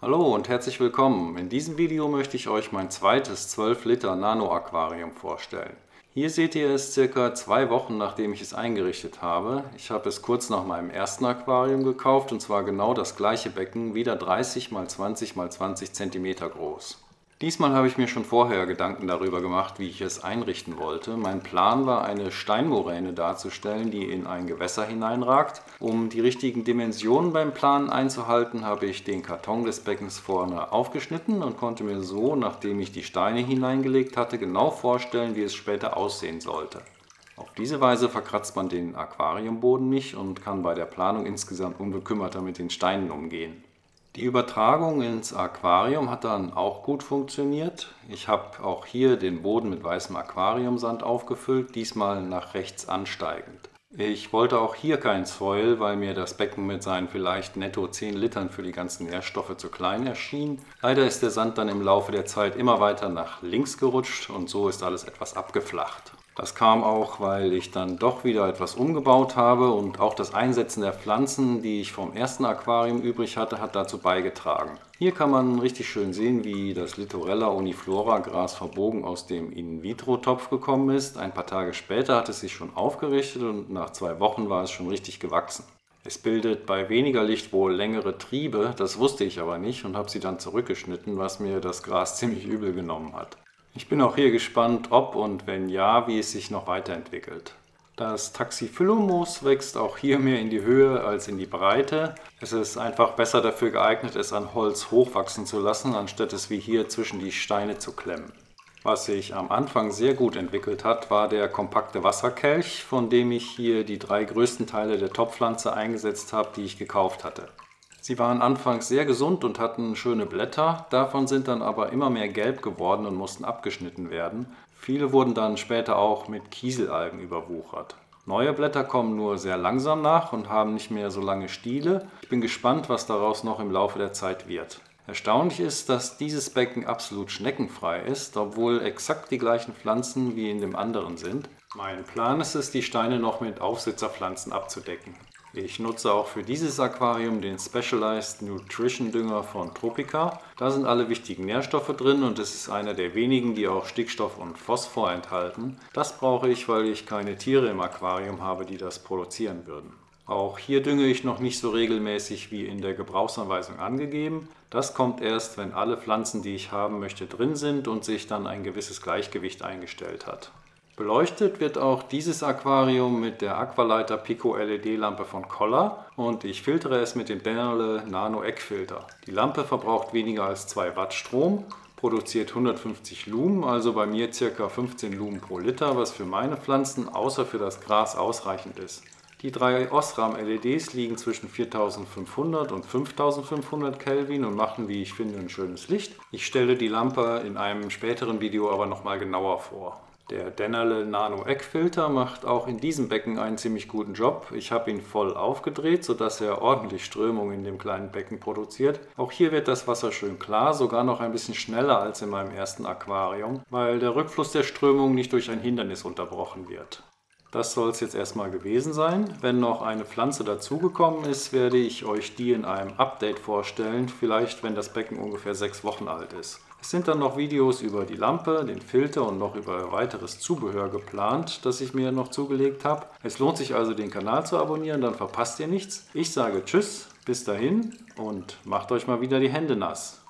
Hallo und herzlich willkommen. In diesem Video möchte ich euch mein zweites 12 Liter Nano-Aquarium vorstellen. Hier seht ihr es circa 2 Wochen, nachdem ich es eingerichtet habe. Ich habe es kurz nach meinem ersten Aquarium gekauft und zwar genau das gleiche Becken, wieder 30 x 20 x 20 cm groß. Diesmal habe ich mir schon vorher Gedanken darüber gemacht, wie ich es einrichten wollte. Mein Plan war, eine Steinmoräne darzustellen, die in ein Gewässer hineinragt. Um die richtigen Dimensionen beim Planen einzuhalten, habe ich den Karton des Beckens vorne aufgeschnitten und konnte mir so, nachdem ich die Steine hineingelegt hatte, genau vorstellen, wie es später aussehen sollte. Auf diese Weise verkratzt man den Aquariumboden nicht und kann bei der Planung insgesamt unbekümmerter mit den Steinen umgehen. Die Übertragung ins Aquarium hat dann auch gut funktioniert. Ich habe auch hier den Boden mit weißem Aquariumsand aufgefüllt, diesmal nach rechts ansteigend. Ich wollte auch hier kein Soil, weil mir das Becken mit seinen vielleicht netto 10 Litern für die ganzen Nährstoffe zu klein erschien. Leider ist der Sand dann im Laufe der Zeit immer weiter nach links gerutscht und so ist alles etwas abgeflacht. Das kam auch, weil ich dann doch wieder etwas umgebaut habe und auch das Einsetzen der Pflanzen, die ich vom ersten Aquarium übrig hatte, hat dazu beigetragen. Hier kann man richtig schön sehen, wie das Litorella uniflora Gras verbogen aus dem In-vitro-Topf gekommen ist. Ein paar Tage später hat es sich schon aufgerichtet und nach 2 Wochen war es schon richtig gewachsen. Es bildet bei weniger Licht wohl längere Triebe, das wusste ich aber nicht und habe sie dann zurückgeschnitten, was mir das Gras ziemlich übel genommen hat. Ich bin auch hier gespannt, ob und wenn ja, wie es sich noch weiterentwickelt. Das Taxiphyllum-Moos wächst auch hier mehr in die Höhe als in die Breite. Es ist einfach besser dafür geeignet, es an Holz hochwachsen zu lassen, anstatt es wie hier zwischen die Steine zu klemmen. Was sich am Anfang sehr gut entwickelt hat, war der kompakte Wasserkelch, von dem ich hier die 3 größten Teile der Topfpflanze eingesetzt habe, die ich gekauft hatte. Sie waren anfangs sehr gesund und hatten schöne Blätter, davon sind dann aber immer mehr gelb geworden und mussten abgeschnitten werden. Viele wurden dann später auch mit Kieselalgen überwuchert. Neue Blätter kommen nur sehr langsam nach und haben nicht mehr so lange Stiele. Ich bin gespannt, was daraus noch im Laufe der Zeit wird. Erstaunlich ist, dass dieses Becken absolut schneckenfrei ist, obwohl exakt die gleichen Pflanzen wie in dem anderen sind. Mein Plan ist es, die Steine noch mit Aufsitzerpflanzen abzudecken. Ich nutze auch für dieses Aquarium den Specialized Nutrition Dünger von Tropica. Da sind alle wichtigen Nährstoffe drin und es ist einer der wenigen, die auch Stickstoff und Phosphor enthalten. Das brauche ich, weil ich keine Tiere im Aquarium habe, die das produzieren würden. Auch hier dünge ich noch nicht so regelmäßig wie in der Gebrauchsanweisung angegeben. Das kommt erst, wenn alle Pflanzen, die ich haben möchte, drin sind und sich dann ein gewisses Gleichgewicht eingestellt hat. Beleuchtet wird auch dieses Aquarium mit der Aqualighter Pico LED-Lampe von Kohler und ich filtere es mit dem Dennerle Nano Eckfilter. Die Lampe verbraucht weniger als 2 Watt Strom, produziert 150 Lumen, also bei mir ca. 15 Lumen pro Liter, was für meine Pflanzen außer für das Gras ausreichend ist. Die 3 Osram LEDs liegen zwischen 4500 und 5500 Kelvin und machen, wie ich finde, ein schönes Licht. Ich stelle die Lampe in einem späteren Video aber nochmal genauer vor. Der Dennerle Nano Eckfilter macht auch in diesem Becken einen ziemlich guten Job. Ich habe ihn voll aufgedreht, sodass er ordentlich Strömung in dem kleinen Becken produziert. Auch hier wird das Wasser schön klar, sogar noch ein bisschen schneller als in meinem ersten Aquarium, weil der Rückfluss der Strömung nicht durch ein Hindernis unterbrochen wird. Das soll es jetzt erstmal gewesen sein. Wenn noch eine Pflanze dazugekommen ist, werde ich euch die in einem Update vorstellen, vielleicht wenn das Becken ungefähr 6 Wochen alt ist. Es sind dann noch Videos über die Lampe, den Filter und noch über weiteres Zubehör geplant, das ich mir noch zugelegt habe. Es lohnt sich also, den Kanal zu abonnieren, dann verpasst ihr nichts. Ich sage Tschüss, bis dahin und macht euch mal wieder die Hände nass.